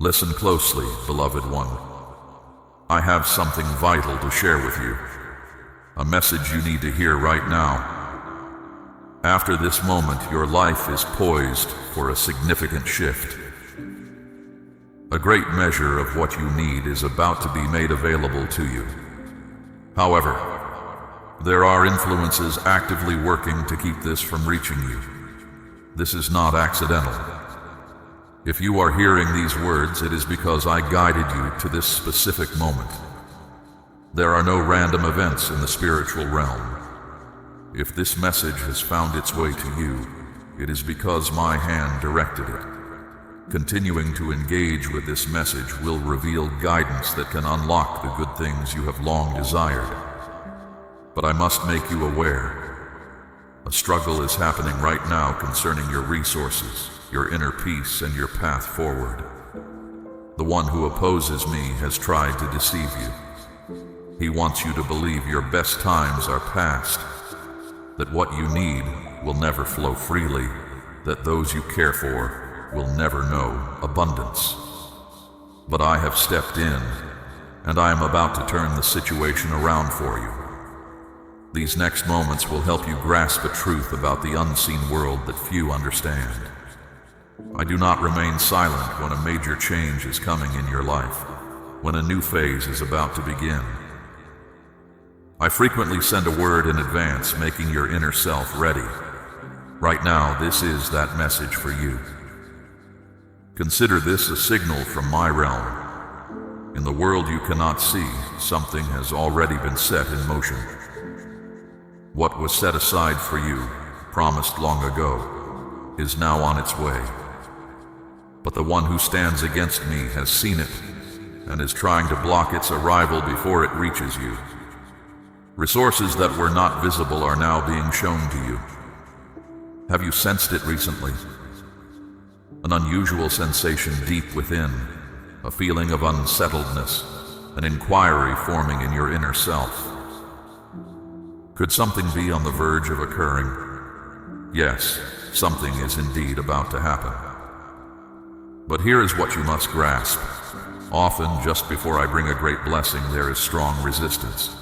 Listen closely, beloved one. I have something vital to share with you. A message you need to hear right now. After this moment, your life is poised for a significant shift. A great measure of what you need is about to be made available to you. However, there are influences actively working to keep this from reaching you. This is not accidental. If you are hearing these words, it is because I guided you to this specific moment. There are no random events in the spiritual realm. If this message has found its way to you, it is because my hand directed it. Continuing to engage with this message will reveal guidance that can unlock the good things you have long desired. But I must make you aware. A struggle is happening right now concerning your resources, your inner peace, and your path forward. The one who opposes me has tried to deceive you. He wants you to believe your best times are past, that what you need will never flow freely, that those you care for will never know abundance. But I have stepped in, and I am about to turn the situation around for you. These next moments will help you grasp a truth about the unseen world that few understand. I do not remain silent when a major change is coming in your life, when a new phase is about to begin. I frequently send a word in advance, making your inner self ready. Right now, this is that message for you. Consider this a signal from my realm. In the world you cannot see, something has already been set in motion. What was set aside for you, promised long ago, is now on its way. But the one who stands against me has seen it and is trying to block its arrival before it reaches you. Resources that were not visible are now being shown to you. Have you sensed it recently? An unusual sensation deep within, a feeling of unsettledness, an inquiry forming in your inner self. Could something be on the verge of occurring? Yes, something is indeed about to happen. But here is what you must grasp. Often, just before I bring a great blessing, there is strong resistance.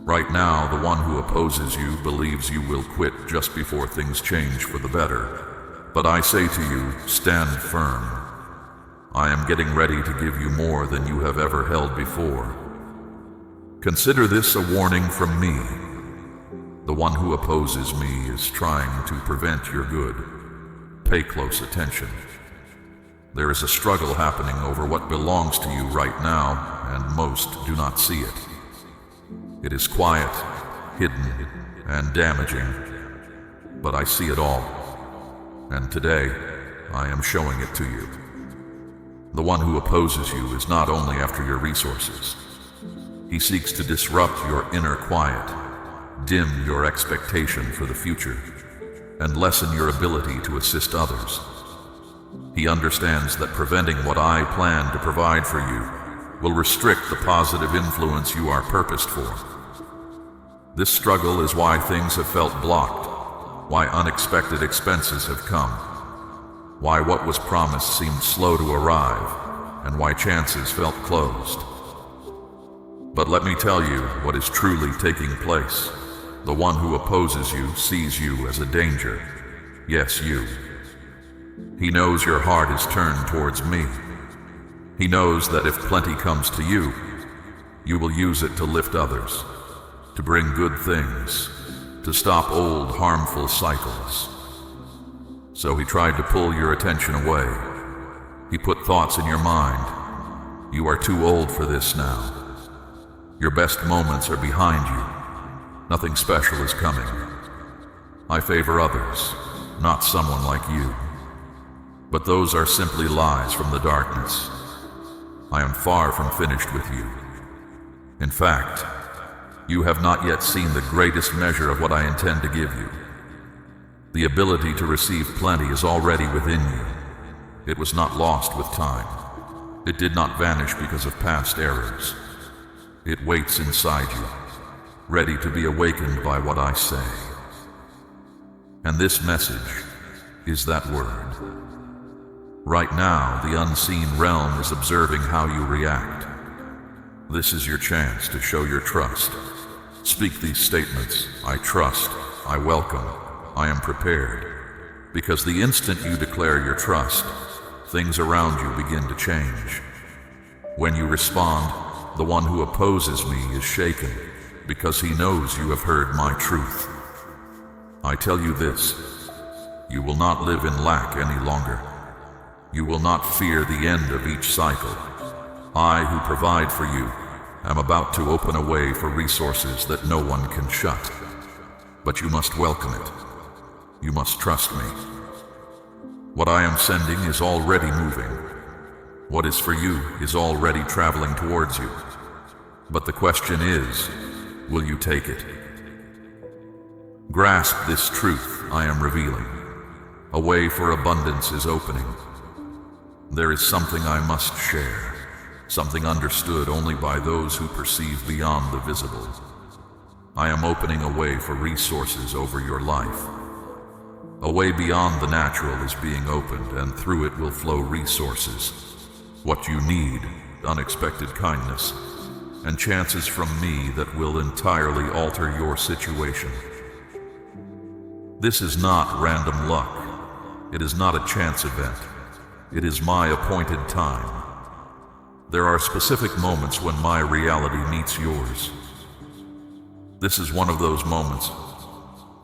Right now, the one who opposes you believes you will quit just before things change for the better. But I say to you, stand firm. I am getting ready to give you more than you have ever held before. Consider this a warning from me. The one who opposes me is trying to prevent your good. Pay close attention. There is a struggle happening over what belongs to you right now, and most do not see it. It is quiet, hidden, and damaging, but I see it all. And today, I am showing it to you. The one who opposes you is not only after your resources. He seeks to disrupt your inner quiet, dim your expectation for the future, and lessen your ability to assist others. He understands that preventing what I plan to provide for you will restrict the positive influence you are purposed for. This struggle is why things have felt blocked, why unexpected expenses have come, why what was promised seemed slow to arrive, and why chances felt closed. But let me tell you what is truly taking place. The one who opposes you sees you as a danger. Yes, you. He knows your heart is turned towards me. He knows that if plenty comes to you, you will use it to lift others, to bring good things, to stop old, harmful cycles. So he tried to pull your attention away. He put thoughts in your mind. You are too old for this now. Your best moments are behind you. Nothing special is coming. I favor others, not someone like you. But those are simply lies from the darkness. I am far from finished with you. In fact, you have not yet seen the greatest measure of what I intend to give you. The ability to receive plenty is already within you. It was not lost with time. It did not vanish because of past errors. It waits inside you, ready to be awakened by what I say. And this message is that word. Right now, the unseen realm is observing how you react. This is your chance to show your trust. Speak these statements: I trust, I welcome, I am prepared. Because the instant you declare your trust, things around you begin to change. When you respond, the one who opposes me is shaken, because he knows you have heard my truth. I tell you this: you will not live in lack any longer. You will not fear the end of each cycle. I, who provide for you, am about to open a way for resources that no one can shut. But you must welcome it. You must trust me. What I am sending is already moving. What is for you is already traveling towards you. But the question is, will you take it? Grasp this truth I am revealing. A way for abundance is opening. There is something I must share, something understood only by those who perceive beyond the visible. I am opening a way for resources over your life. A way beyond the natural is being opened, and through it will flow resources. What you need: unexpected kindness, and chances from me that will entirely alter your situation. This is not random luck. It is not a chance event. It is my appointed time. There are specific moments when my reality meets yours. This is one of those moments.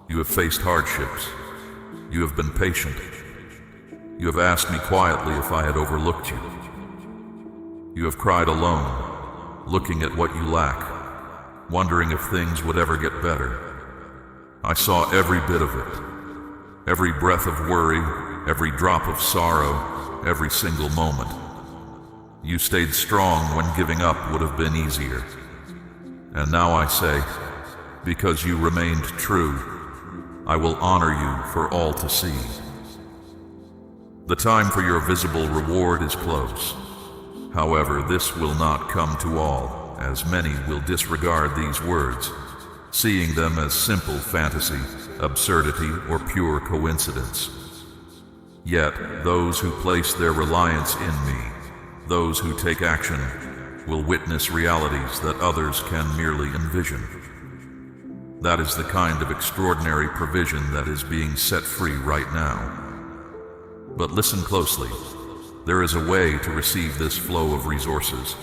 You have faced hardships. You have been patient. You have asked me quietly if I had overlooked you. You have cried alone, looking at what you lack, wondering if things would ever get better. I saw every bit of it. Every breath of worry, every drop of sorrow, every single moment. You stayed strong when giving up would have been easier. And now I say, because you remained true, I will honor you for all to see. The time for your visible reward is close. However, this will not come to all, as many will disregard these words, seeing them as simple fantasy, absurdity, or pure coincidence. Yet, those who place their reliance in me, those who take action, will witness realities that others can merely envision. That is the kind of extraordinary provision that is being set free right now. But listen closely. There is a way to receive this flow of resources,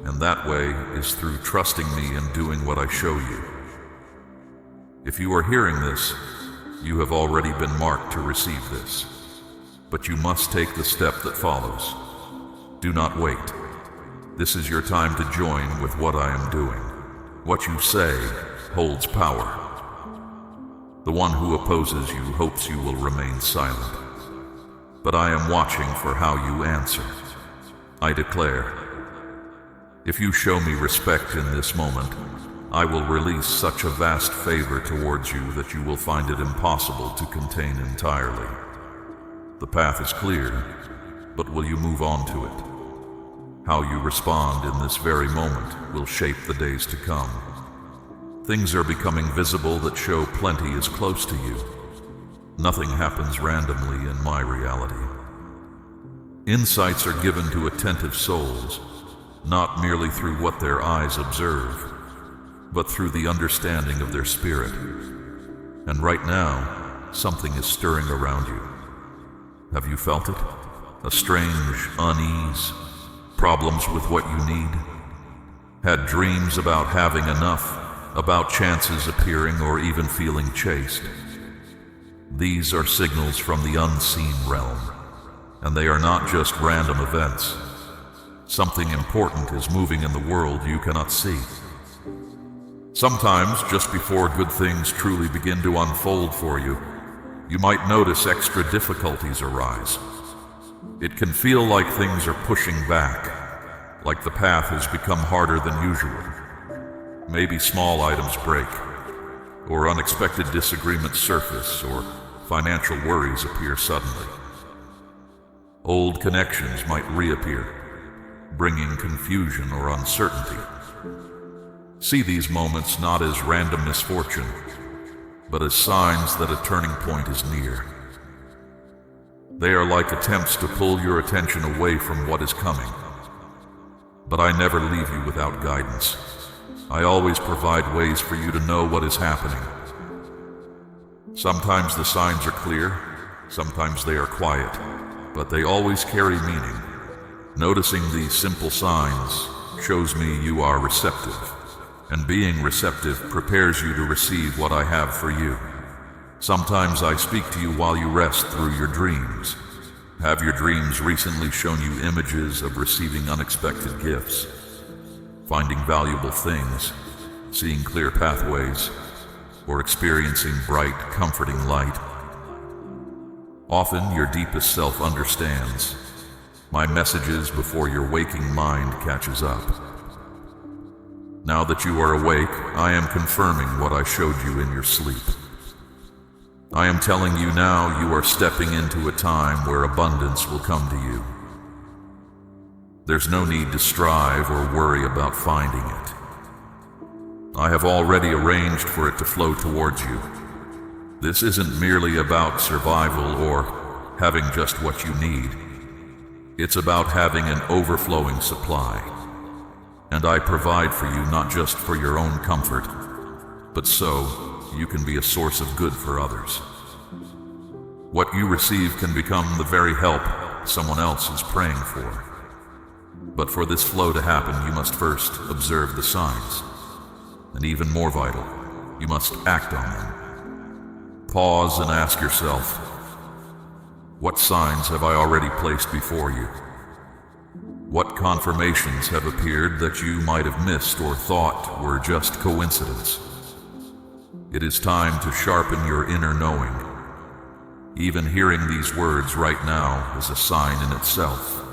and that way is through trusting me and doing what I show you. If you are hearing this, you have already been marked to receive this. But you must take the step that follows. Do not wait. This is your time to join with what I am doing. What you say holds power. The one who opposes you hopes you will remain silent. But I am watching for how you answer. I declare, if you show me respect in this moment, I will release such a vast favor towards you that you will find it impossible to contain entirely. The path is clear, but will you move on to it? How you respond in this very moment will shape the days to come. Things are becoming visible that show plenty is close to you. Nothing happens randomly in my reality. Insights are given to attentive souls, not merely through what their eyes observe, but through the understanding of their spirit. And right now, something is stirring around you. Have you felt it? A strange unease? Problems with what you need? Had dreams about having enough? About chances appearing or even feeling chased? These are signals from the unseen realm, and they are not just random events. Something important is moving in the world you cannot see. Sometimes, just before good things truly begin to unfold for you, you might notice extra difficulties arise. It can feel like things are pushing back, like the path has become harder than usual. Maybe small items break, or unexpected disagreements surface, or financial worries appear suddenly. Old connections might reappear, bringing confusion or uncertainty. See these moments not as random misfortune, but as signs that a turning point is near. They are like attempts to pull your attention away from what is coming. But I never leave you without guidance. I always provide ways for you to know what is happening. Sometimes the signs are clear, sometimes they are quiet, but they always carry meaning. Noticing these simple signs shows me you are receptive, and being receptive prepares you to receive what I have for you. Sometimes I speak to you while you rest through your dreams. Have your dreams recently shown you images of receiving unexpected gifts, finding valuable things, seeing clear pathways, or experiencing bright, comforting light? Often your deepest self understands my messages before your waking mind catches up. Now that you are awake, I am confirming what I showed you in your sleep. I am telling you now you are stepping into a time where abundance will come to you. There's no need to strive or worry about finding it. I have already arranged for it to flow towards you. This isn't merely about survival or having just what you need. It's about having an overflowing supply. And I provide for you not just for your own comfort, but so you can be a source of good for others. What you receive can become the very help someone else is praying for. But for this flow to happen, you must first observe the signs. And even more vital, you must act on them. Pause and ask yourself, what signs have I already placed before you? What confirmations have appeared that you might have missed or thought were just coincidence? It is time to sharpen your inner knowing. Even hearing these words right now is a sign in itself.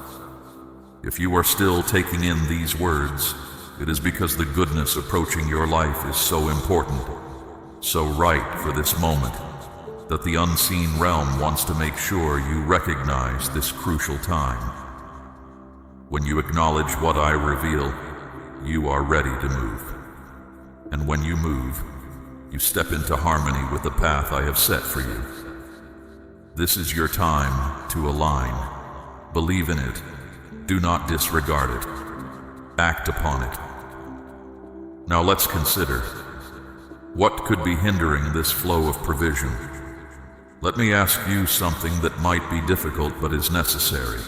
If you are still taking in these words, it is because the goodness approaching your life is so important, so right for this moment, that the unseen realm wants to make sure you recognize this crucial time. When you acknowledge what I reveal, you are ready to move. And when you move, you step into harmony with the path I have set for you. This is your time to align. Believe in it. Do not disregard it. Act upon it. Now let's consider, what could be hindering this flow of provision? Let me ask you something that might be difficult but is necessary.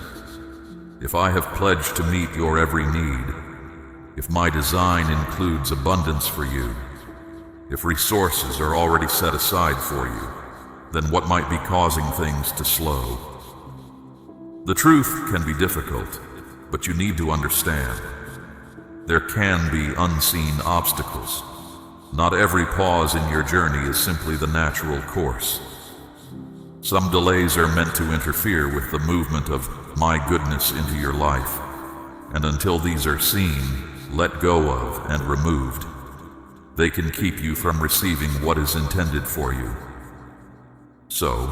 If I have pledged to meet your every need, if my design includes abundance for you, if resources are already set aside for you, then what might be causing things to slow? The truth can be difficult, but you need to understand. There can be unseen obstacles. Not every pause in your journey is simply the natural course. Some delays are meant to interfere with the movement of my goodness into your life, and until these are seen, let go of, and removed, they can keep you from receiving what is intended for you. So,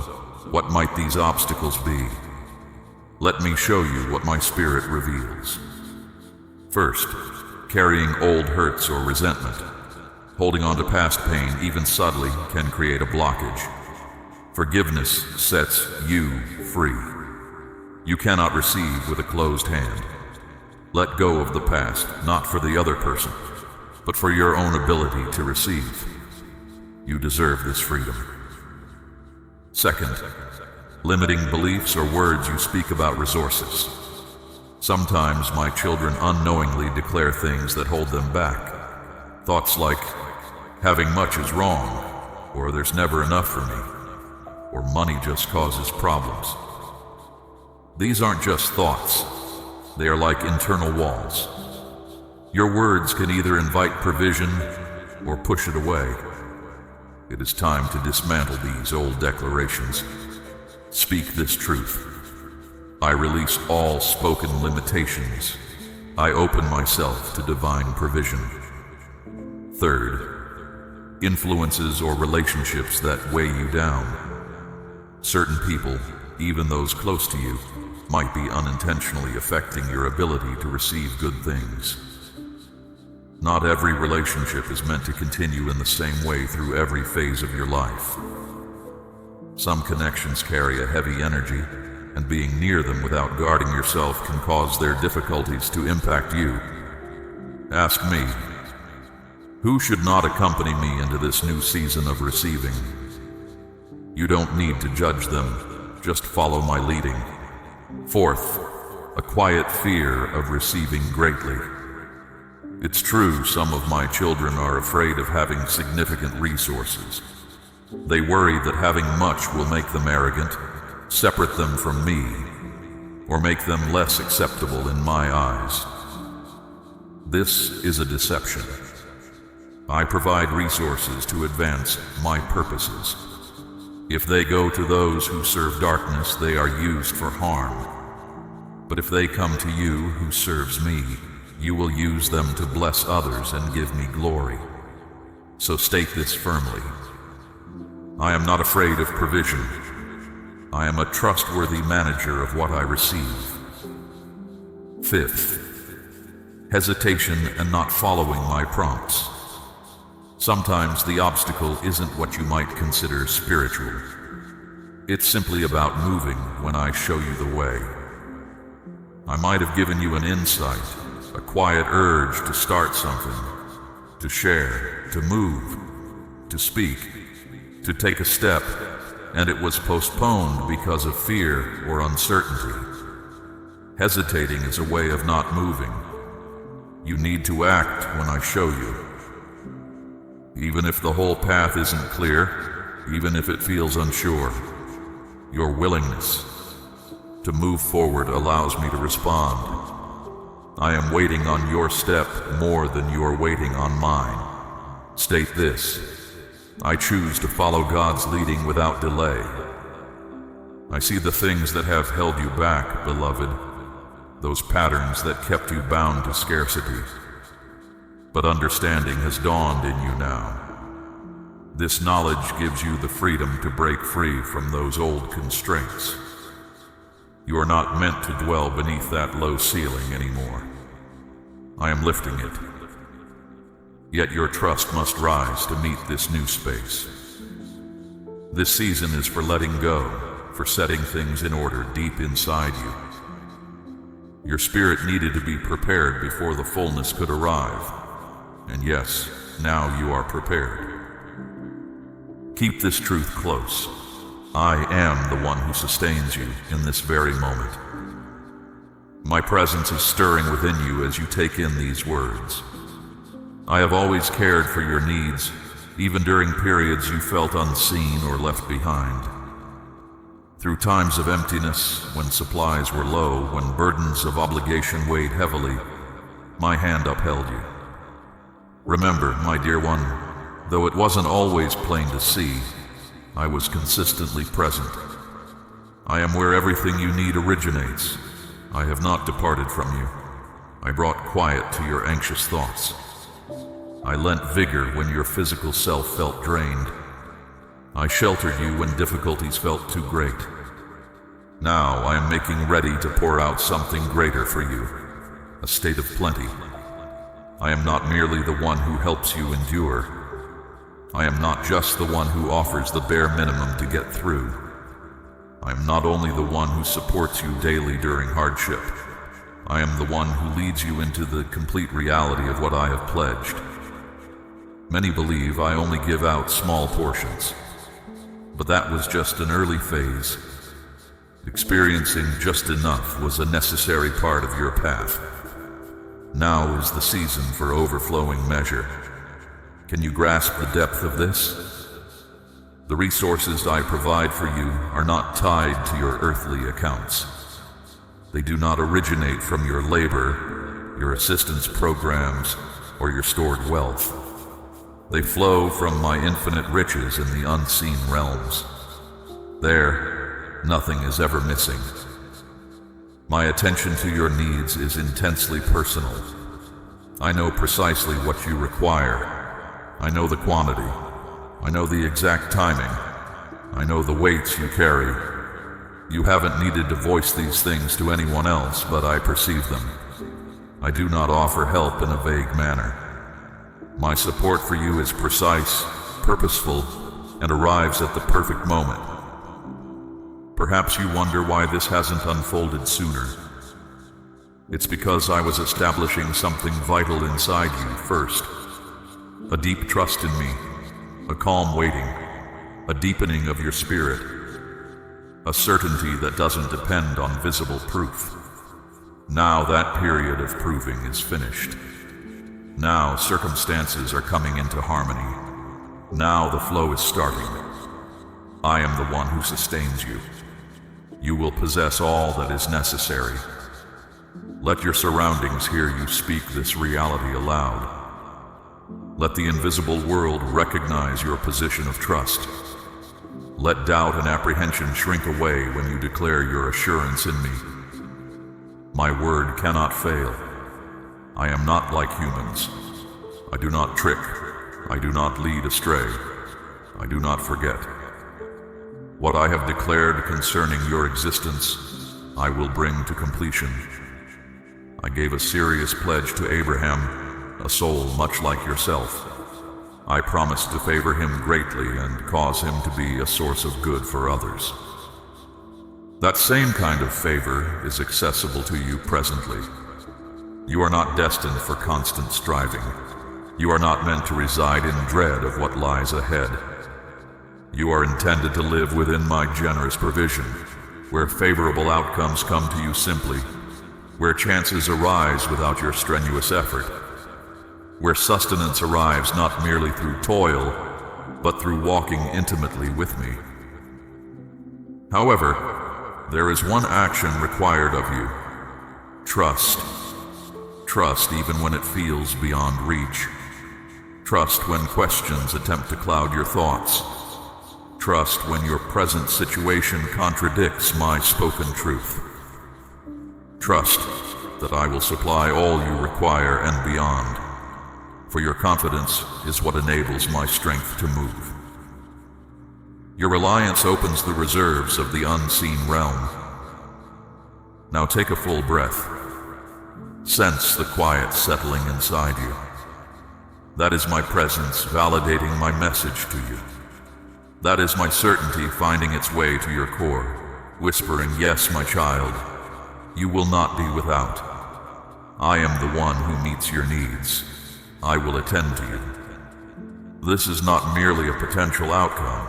what might these obstacles be? Let me show you what my spirit reveals. First, carrying old hurts or resentment. Holding on to past pain, even subtly, can create a blockage. Forgiveness sets you free. You cannot receive with a closed hand. Let go of the past, not for the other person, but for your own ability to receive. You deserve this freedom. Second, limiting beliefs or words you speak about resources. Sometimes my children unknowingly declare things that hold them back. Thoughts like, having much is wrong, or there's never enough for me, or money just causes problems. These aren't just thoughts. They are like internal walls. Your words can either invite provision or push it away. It is time to dismantle these old declarations. Speak this truth. I release all spoken limitations. I open myself to divine provision. Third, influences or relationships that weigh you down. Certain people, even those close to you, might be unintentionally affecting your ability to receive good things. Not every relationship is meant to continue in the same way through every phase of your life. Some connections carry a heavy energy, and being near them without guarding yourself can cause their difficulties to impact you. Ask me, who should not accompany me into this new season of receiving? You don't need to judge them, just follow my leading. Fourth, a quiet fear of receiving greatly. It's true, some of my children are afraid of having significant resources. They worry that having much will make them arrogant, separate them from me, or make them less acceptable in my eyes. This is a deception. I provide resources to advance my purposes. If they go to those who serve darkness, they are used for harm. But if they come to you who serves me, you will use them to bless others and give me glory. So state this firmly. I am not afraid of provision. I am a trustworthy manager of what I receive. Fifth, hesitation and not following my prompts. Sometimes the obstacle isn't what you might consider spiritual. It's simply about moving when I show you the way. I might have given you an insight, a quiet urge to start something, to share, to move, to speak, to take a step, and it was postponed because of fear or uncertainty. Hesitating is a way of not moving. You need to act when I show you. Even if the whole path isn't clear, even if it feels unsure, your willingness to move forward allows me to respond. I am waiting on your step more than you are waiting on mine. State this: I choose to follow God's leading without delay. I see the things that have held you back, beloved, those patterns that kept you bound to scarcity. But understanding has dawned in you now. This knowledge gives you the freedom to break free from those old constraints. You are not meant to dwell beneath that low ceiling anymore. I am lifting it. Yet your trust must rise to meet this new space. This season is for letting go, for setting things in order deep inside you. Your spirit needed to be prepared before the fullness could arrive. And yes, now you are prepared. Keep this truth close. I am the one who sustains you in this very moment. My presence is stirring within you as you take in these words. I have always cared for your needs, even during periods you felt unseen or left behind. Through times of emptiness, when supplies were low, when burdens of obligation weighed heavily, my hand upheld you. Remember, my dear one, though it wasn't always plain to see, I was consistently present. I am where everything you need originates. I have not departed from you. I brought quiet to your anxious thoughts. I lent vigor when your physical self felt drained. I sheltered you when difficulties felt too great. Now I am making ready to pour out something greater for you, a state of plenty. I am not merely the one who helps you endure. I am not just the one who offers the bare minimum to get through. I am not only the one who supports you daily during hardship. I am the one who leads you into the complete reality of what I have pledged. Many believe I only give out small portions, but that was just an early phase. Experiencing just enough was a necessary part of your path. Now is the season for overflowing measure. Can you grasp the depth of this? The resources I provide for you are not tied to your earthly accounts. They do not originate from your labor, your assistance programs, or your stored wealth. They flow from my infinite riches in the unseen realms. There, nothing is ever missing. My attention to your needs is intensely personal. I know precisely what you require. I know the quantity. I know the exact timing. I know the weights you carry. You haven't needed to voice these things to anyone else, but I perceive them. I do not offer help in a vague manner. My support for you is precise, purposeful, and arrives at the perfect moment. Perhaps you wonder why this hasn't unfolded sooner. It's because I was establishing something vital inside you first. A deep trust in me, a calm waiting, a deepening of your spirit, a certainty that doesn't depend on visible proof. Now that period of proving is finished. Now circumstances are coming into harmony. Now the flow is starting. I am the one who sustains you. You will possess all that is necessary. Let your surroundings hear you speak this reality aloud. Let the invisible world recognize your position of trust. Let doubt and apprehension shrink away when you declare your assurance in me. My word cannot fail. I am not like humans. I do not trick. I do not lead astray. I do not forget. What I have declared concerning your existence, I will bring to completion. I gave a serious pledge to Abraham, a soul much like yourself. I promised to favor him greatly and cause him to be a source of good for others. That same kind of favor is accessible to you presently. You are not destined for constant striving. You are not meant to reside in dread of what lies ahead. You are intended to live within my generous provision, where favorable outcomes come to you simply, where chances arise without your strenuous effort, where sustenance arrives not merely through toil, but through walking intimately with me. However, there is one action required of you. Trust. Trust even when it feels beyond reach. Trust when questions attempt to cloud your thoughts. Trust when your present situation contradicts my spoken truth. Trust that I will supply all you require and beyond, for your confidence is what enables my strength to move. Your reliance opens the reserves of the unseen realm. Now take a full breath. Sense the quiet settling inside you. That is my presence validating my message to you. That is my certainty finding its way to your core, whispering, "Yes, my child, you will not be without. I am the one who meets your needs. I will attend to you." This is not merely a potential outcome.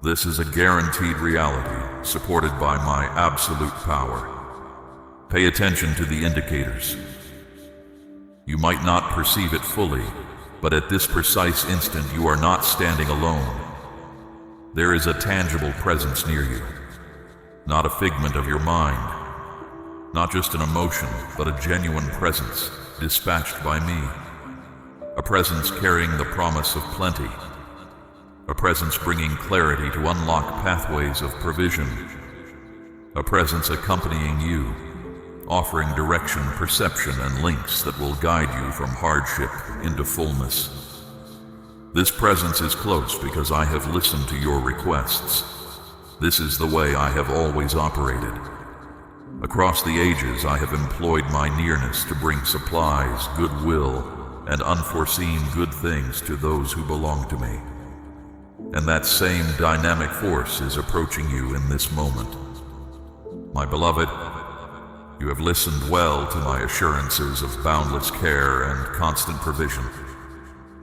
This is a guaranteed reality supported by my absolute power. Pay attention to the indicators. You might not perceive it fully, but at this precise instant you are not standing alone. There is a tangible presence near you, not a figment of your mind, not just an emotion, but a genuine presence dispatched by me, a presence carrying the promise of plenty, a presence bringing clarity to unlock pathways of provision, a presence accompanying you, offering direction, perception, and links that will guide you from hardship into fullness. This presence is close because I have listened to your requests. This is the way I have always operated. Across the ages, I have employed my nearness to bring supplies, goodwill, and unforeseen good things to those who belong to me. And that same dynamic force is approaching you in this moment. My beloved, you have listened well to my assurances of boundless care and constant provision.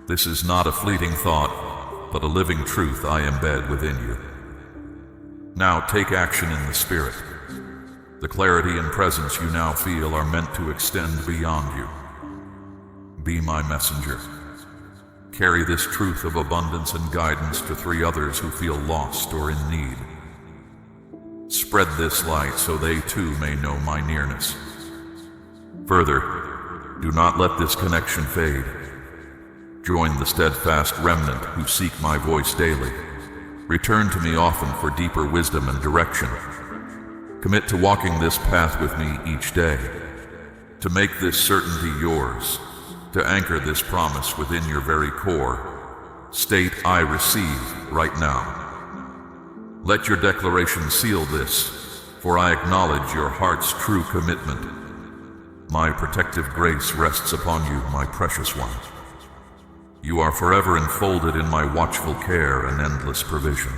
This is not a fleeting thought, but a living truth I embed within you. Now take action in the spirit. The clarity and presence you now feel are meant to extend beyond you. Be my messenger. Carry this truth of abundance and guidance to 3 others who feel lost or in need. Spread this light so they too may know my nearness. Further, do not let this connection fade. Join the steadfast remnant who seek my voice daily. Return to me often for deeper wisdom and direction. Commit to walking this path with me each day, to make this certainty yours, to anchor this promise within your very core. State, "I receive," right now. Let your declaration seal this, for I acknowledge your heart's true commitment. My protective grace rests upon you, my precious one. You are forever enfolded in my watchful care and endless provision.